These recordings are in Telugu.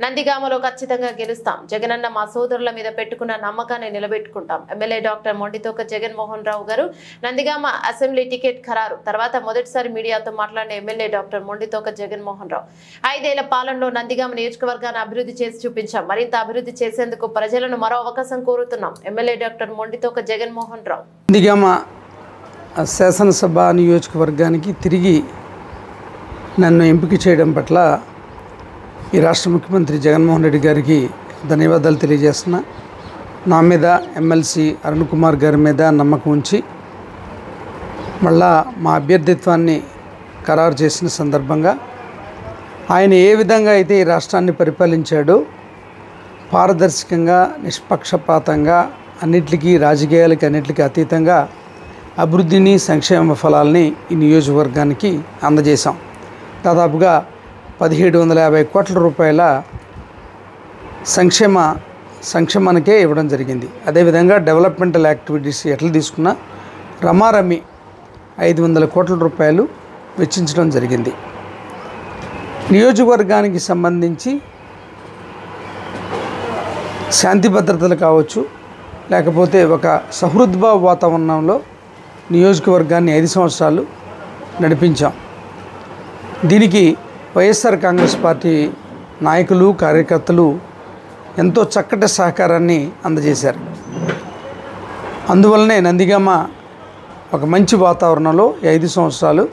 నందిగామలో ఖచ్చితంగా గెలుస్తాం. జగనన్న మా సోదరుల మీద పెట్టుకున్న నమ్మకాన్ని నిలబెట్టుకుంటాం. ఎమ్మెల్యే డాక్టర్ మొండితోక జగన్మోహన్ రావు గారు నందిగామ అసెంబ్లీ టికెట్ ఖరారు తర్వాత మొదటిసారి మీడియాతో మాట్లాడిన ఎమ్మెల్యే డాక్టర్ మొండితోక జగన్మోహన్ రావు 5 ఏళ్ల పాలనలో నందిగామ నియోజకవర్గాన్ని అభివృద్ధి చేసి చూపించాం. మరింత అభివృద్ధి చేసేందుకు ప్రజలను మరో అవకాశం కోరుతున్నాం. MLA doctor Mondithoka Jaganmohan Rao. నందిగామ శాసనసభ నియోజకవర్గానికి తిరిగి నన్ను ఎంపిక చేయడం పట్ల ఈ రాష్ట్ర ముఖ్యమంత్రి జగన్మోహన్ రెడ్డి గారికి ధన్యవాదాలు తెలియజేస్తున్నా. నా మీద ఎమ్మెల్సీ అరుణ్ కుమార్ గారి మీద నమ్మకం ఉంచి మళ్ళా మా అభ్యర్థిత్వాన్ని ఖరారు చేసిన సందర్భంగా ఆయన ఏ విధంగా అయితే ఈ రాష్ట్రాన్ని పరిపాలించాడో పారదర్శకంగా నిష్పక్షపాతంగా అన్నిటికీ రాజకీయాలకి అన్నిటికీ అతీతంగా అభివృద్ధిని సంక్షేమ ఫలాల్ని ఈ నియోజకవర్గానికి అందజేశాం. దాదాపుగా 1750 కోట్ల రూపాయల సంక్షేమానికే ఇవ్వడం జరిగింది. అదేవిధంగా డెవలప్మెంటల్ యాక్టివిటీస్ ఎట్లా తీసుకున్నా రమారమి 500 కోట్ల రూపాయలు వెచ్చించడం జరిగింది. నియోజకవర్గానికి సంబంధించి శాంతి భద్రతలు కావచ్చు, లేకపోతే ఒక సహృద్భావ వాతావరణంలో నియోజకవర్గాన్ని 5 సంవత్సరాలు నడిపించాం. దీనికి వైఎస్ఆర్ కాంగ్రెస్ పార్టీ నాయకులు కార్యకర్తలు ఎంతో చక్కటి సహకారాన్ని అందజేశారు. అందువల్లనే నందిగామ ఒక మంచి వాతావరణంలో 5 సంవత్సరాలు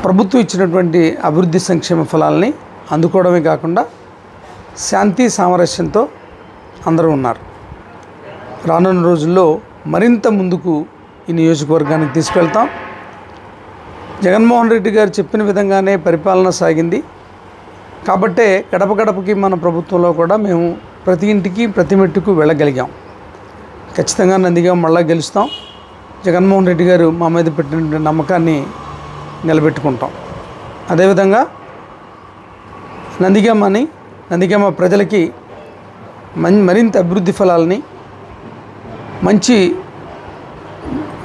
ప్రభుత్వం ఇచ్చినటువంటి అభివృద్ధి సంక్షేమ ఫలాలని అందుకోవడమే కాకుండా శాంతి సామరస్యంతో అందరూ ఉన్నారు. రానున్న రోజుల్లో మరింత ముందుకు ఈ నియోజకవర్గానికి తీసుకెళ్తాం. జగన్మోహన్ రెడ్డి గారు చెప్పిన విధంగానే పరిపాలన సాగింది కాబట్టే గడప గడపకి మన ప్రభుత్వంలో కూడా మేము ప్రతి ఇంటికి ప్రతి మెట్టుకు వెళ్ళగలిగాం. ఖచ్చితంగా నందిగామ మళ్ళా గెలుస్తాం. జగన్మోహన్ రెడ్డి గారు మా మీద పెట్టిన నమ్మకాన్ని నిలబెట్టుకుంటాం. అదేవిధంగా నందిగామ ప్రజలకి మరింత అభివృద్ధి ఫలాలని మంచి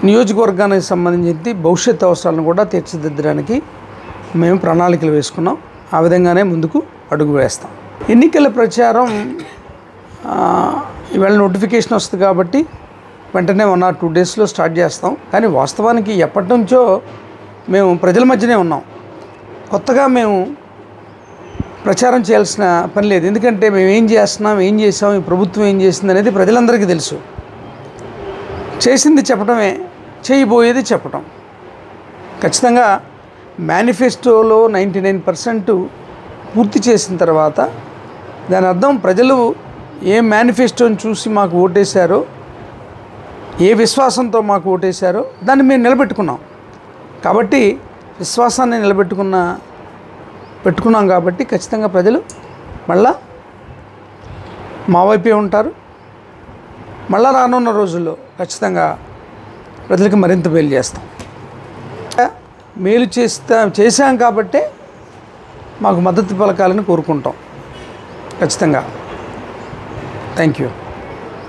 నియోజకవర్గానికి సంబంధించి భవిష్యత్ అవసరాలను కూడా తీర్చిదిద్దడానికి మేము ప్రణాళికలు వేసుకున్నాం. ఆ విధంగానే ముందుకు అడుగు వేస్తాం. ఎన్నికల ప్రచారం ఇవాళ నోటిఫికేషన్ వస్తుంది కాబట్టి వెంటనే 1 or 2 డేస్లో స్టార్ట్ చేస్తాం. కానీ వాస్తవానికి ఎప్పటి నుంచో మేము ప్రజల మధ్యనే ఉన్నాం. కొత్తగా మేము ప్రచారం చేయాల్సిన పని లేదు. ఎందుకంటే మేము ఏం చేస్తున్నాం, ఏం చేసాం, ఈ ప్రభుత్వం ఏం చేసింది అనేది ప్రజలందరికీ తెలుసు. చేసింది చెప్పడమే, చేయబోయేది చెప్పడం. ఖచ్చితంగా మేనిఫెస్టోలో 99% పూర్తి చేసిన తర్వాత దాని అర్థం ప్రజలు ఏ మేనిఫెస్టోని చూసి మాకు ఓటేశారో, ఏ విశ్వాసంతో మాకు ఓటేశారో దాన్ని మేము నిలబెట్టుకున్నాం. కాబట్టి విశ్వాసాన్ని పెట్టుకున్నాం కాబట్టి ఖచ్చితంగా ప్రజలు మళ్ళా మా వైపే ఉంటారు. మళ్ళా రానున్న రోజుల్లో ఖచ్చితంగా ప్రజలకు మరింత మేలు చేస్తాం. మేలు చేశాం కాబట్టే మాకు మద్దతు పలకాలని కోరుకుంటాం. ఖచ్చితంగా. Thank you.